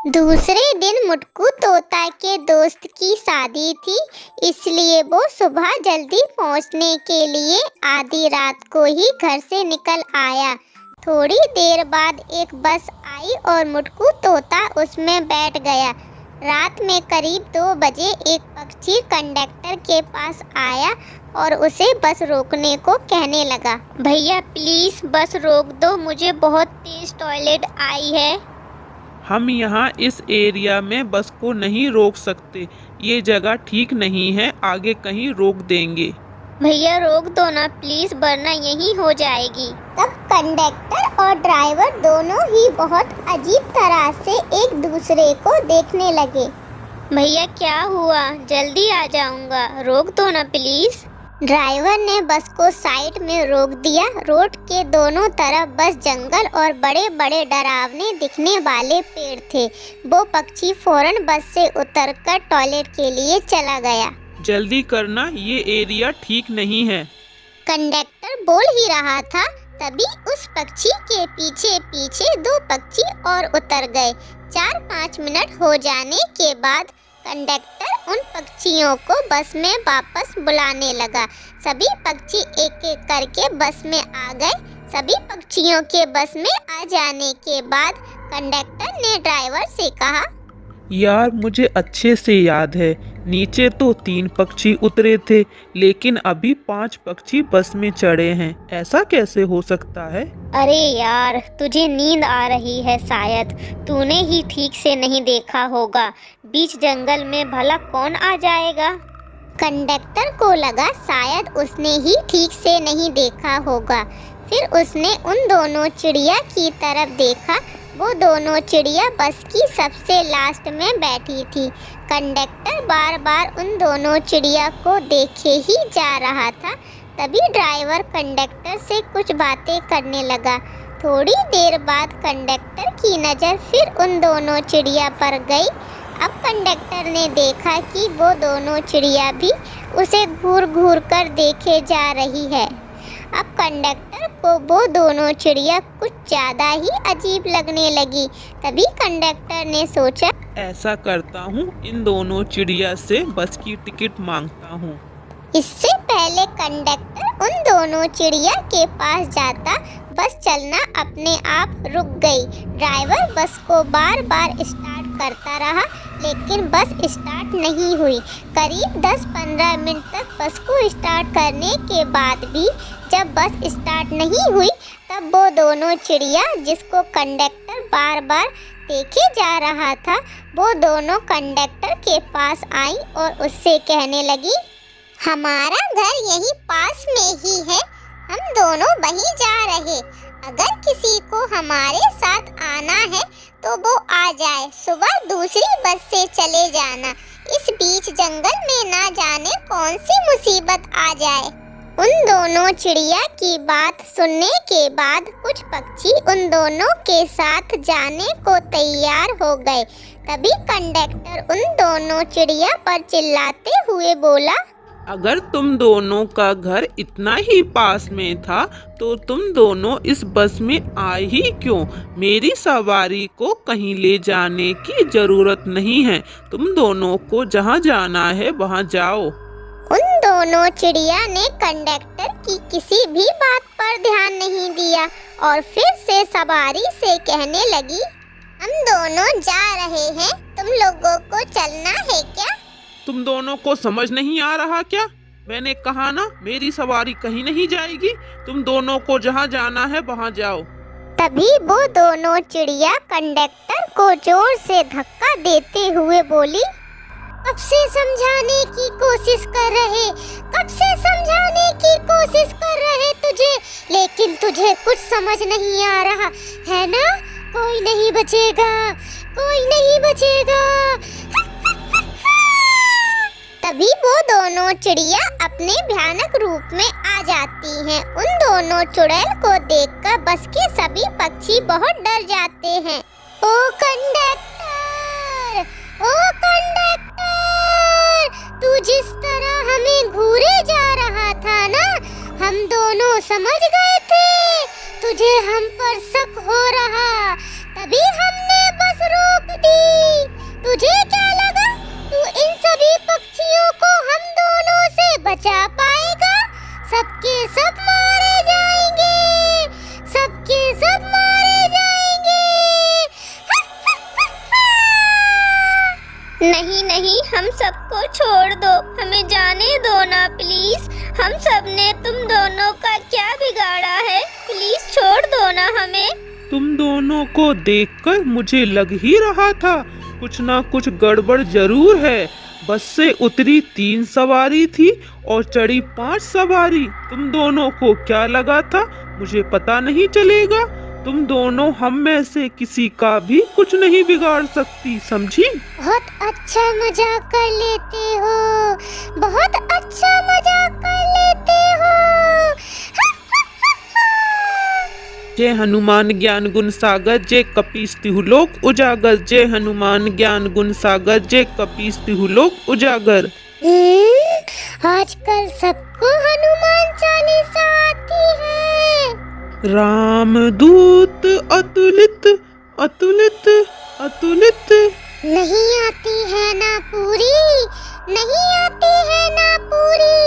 दूसरे दिन मुटकू तोता के दोस्त की शादी थी, इसलिए वो सुबह जल्दी पहुंचने के लिए आधी रात को ही घर से निकल आया। थोड़ी देर बाद एक बस आई और मुटकू तोता उसमें बैठ गया। रात में करीब 2 बजे एक पक्षी कंडक्टर के पास आया और उसे बस रोकने को कहने लगा, भैया प्लीज़ बस रोक दो, मुझे बहुत तेज टॉयलेट आई है। हम यहाँ इस एरिया में बस को नहीं रोक सकते, ये जगह ठीक नहीं है, आगे कहीं रोक देंगे। भैया रोक दो ना प्लीज, वरना यही हो जाएगी। तब कंडक्टर और ड्राइवर दोनों ही बहुत अजीब तरह से एक दूसरे को देखने लगे। भैया क्या हुआ, जल्दी आ जाऊंगा, रोक दो ना प्लीज। ड्राइवर ने बस को साइड में रोक दिया। रोड के दोनों तरफ बस जंगल और बड़े बड़े डरावने दिखने वाले पेड़ थे। वो पक्षी फौरन बस से उतरकर टॉयलेट के लिए चला गया। जल्दी करना, ये एरिया ठीक नहीं है। कंडक्टर बोल ही रहा था, तभी उस पक्षी के पीछे पीछे 2 पक्षी और उतर गए। 4-5 मिनट हो जाने के बाद कंडक्टर उन पक्षियों को बस में वापस बुलाने लगा। सभी पक्षी एक एक करके बस में आ गए। सभी पक्षियों के बस में आ जाने के बाद कंडक्टर ने ड्राइवर से कहा, यार मुझे अच्छे से याद है, नीचे तो 3 पक्षी उतरे थे, लेकिन अभी 5 पक्षी बस में चढ़े हैं। ऐसा कैसे हो सकता है? अरे यार तुझे नींद आ रही है शायद, तूने ही ठीक से नहीं देखा होगा। बीच जंगल में भला कौन आ जाएगा। कंडक्टर को लगा शायद उसने ही ठीक से नहीं देखा होगा। फिर उसने उन दोनों चिड़िया की तरफ देखा। वो दोनों चिड़िया बस की सबसे लास्ट में बैठी थी। कंडक्टर बार बार उन दोनों चिड़िया को देखे ही जा रहा था। तभी ड्राइवर कंडक्टर से कुछ बातें करने लगा। थोड़ी देर बाद कंडक्टर की नज़र फिर उन दोनों चिड़िया पर गई। अब कंडक्टर ने देखा कि वो दोनों चिड़िया भी उसे घूर घूर कर देखे जा रही है। अब कंडक्टर को वो दोनों चिड़िया कुछ ज़्यादा ही अजीब लगने लगी। तभी कंडक्टर ने सोचा, ऐसा करता हूँ, इन दोनों चिड़िया से बस की टिकट मांगता हूँ। इससे पहले कंडक्टर उन दोनों चिड़िया के पास जाता, बस चलना अपने आप रुक गई। ड्राइवर बस को बार बार स्टार्ट करता रहा, लेकिन बस स्टार्ट नहीं हुई। करीब 10-15 मिनट तक बस को स्टार्ट करने के बाद भी जब बस स्टार्ट नहीं हुई, तब वो दोनों चिड़िया जिसको कंडक्टर बार बार देखे जा रहा था, वो दोनों कंडक्टर के पास आई और उससे कहने लगी, हमारा घर यहीं पास में ही है, हम दोनों वहीं जा रहे। अगर किसी को हमारे साथ आना है तो वो आ जाए, सुबह दूसरी बस से चले जाना। इस बीच जंगल में ना जाने कौन सी मुसीबत आ जाए। उन दोनों चिड़िया की बात सुनने के बाद कुछ पक्षी उन दोनों के साथ जाने को तैयार हो गए। तभी कंडक्टर उन दोनों चिड़िया पर चिल्लाते हुए बोला, अगर तुम दोनों का घर इतना ही पास में था तो तुम दोनों इस बस में आए ही क्यों? मेरी सवारी को कहीं ले जाने की जरूरत नहीं है, तुम दोनों को जहाँ जाना है वहाँ जाओ। उन दोनों चिड़िया ने कंडक्टर की किसी भी बात पर ध्यान नहीं दिया और फिर से सवारी से कहने लगी, हम दोनों जा रहे हैं, तुम लोगों को चलना है क्या? तुम दोनों को समझ नहीं आ रहा क्या? मैंने कहा ना, मेरी सवारी कहीं नहीं जाएगी, तुम दोनों को जहाँ जाना है वहाँ जाओ। तभी वो दोनों चिड़िया कंडक्टर को जोर से धक्का देते हुए बोली, कब से समझाने की कोशिश कर रहे, कब से समझाने की कोशिश कर रहे तुझे, लेकिन तुझे कुछ समझ नहीं आ रहा है ना? कोई नहीं बचेगा, कोई नहीं बचेगा। तभी वो दोनों चिड़िया अपने भयानक रूप में आ जाती हैं। उन दोनों चुड़ैल को देखकर बस के सभी पक्षी बहुत डर जाते हैं। ओ कंडक्टर, ओ कंडक्टर, तू जिस तरह हमें घूरे जा रहा था ना, हम दोनों समझ गए थे तुझे हम पर शक हो रहा, तभी हमने बस रोक दी। तुझे क्या लगा तू इन सभी पक्षियों को हम दोनों से बचा पाएगा? सबके सब मारे जाएंगे, सबके सब मारे जाएंगे। नहीं नहीं, हम सबको छोड़ दो, हमें जाने दो ना प्लीज। हम सब ने तुम दोनों का क्या बिगाड़ा है? प्लीज छोड़ दो ना हमें। तुम दोनों को देखकर मुझे लग ही रहा था कुछ ना कुछ गड़बड़ जरूर है। बस से उतरी 3 सवारी थी और चढ़ी 5 सवारी। तुम दोनों को क्या लगा था मुझे पता नहीं चलेगा? तुम दोनों हम में से किसी का भी कुछ नहीं बिगाड़ सकती, समझी? बहुत अच्छा मजाक कर लेते हो, बहुत अच्छा मजाक कर लेते हो। जय हनुमान ज्ञान गुण सागर, जय कपीस तिहुलोक उजागर। जय हनुमान ज्ञान गुण सागर, जय कपीस तिहुलोक उजागर। आजकल सबको हनुमान चालीसा आती है। रामदूत अतुलित अतुलित अतुलित। नहीं आती है ना पूरी, नहीं आती है ना पूरी।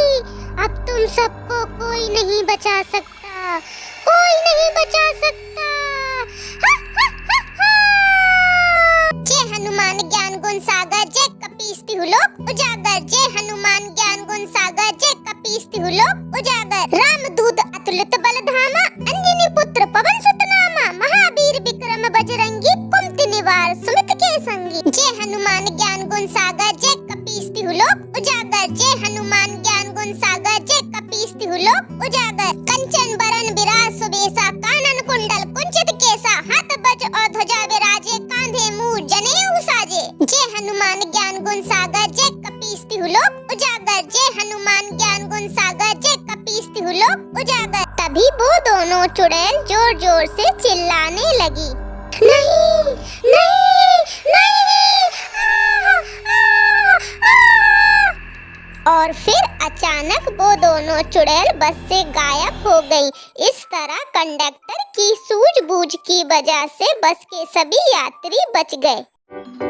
अब तुम सबको कोई नहीं बचा सकता, कोई नहीं बचा सकता। जय हनुमान ज्ञान गुण सागर, जय कपीस तिहुलोक उजागर। जय हनुमान ज्ञान गुण सागर, जय कपीस तिहुलोक उजागर। रामदूत अतुलित बलधामा, अंजनी पुत्र पवन सुत नामा। महावीर विक्रम बजरंगी, कुमति निवार सुमित के संगी। जय हनुमान ज्ञान गुण सागर, जय कपीस तिहुलोक उजागर। जय हनुमान ज्ञान गुण सागर, जय कपीस तिहुलोक उजागर। कंचन बरन विराज सुबेसा, कानन कुंडल कुंचित केसा। हाथ बज और ध्वजा विराजे, कांधे मूर जनेऊ साजे। जय हनुमान ज्ञान गुण सागर, जय कपीस तिहुलोक उजागर। जय हनुमान ज्ञान गुण सागर, जय कपीस तिहुलोक उजागर। तभी वो दोनों चुड़ैल जोर जोर से चिल्लाने लगी, नहीं नहीं नहीं। और फिर अचानक वो दोनों चुड़ैल बस से गायब हो गई। इस तरह कंडक्टर की सूझबूझ की वजह से बस के सभी यात्री बच गए।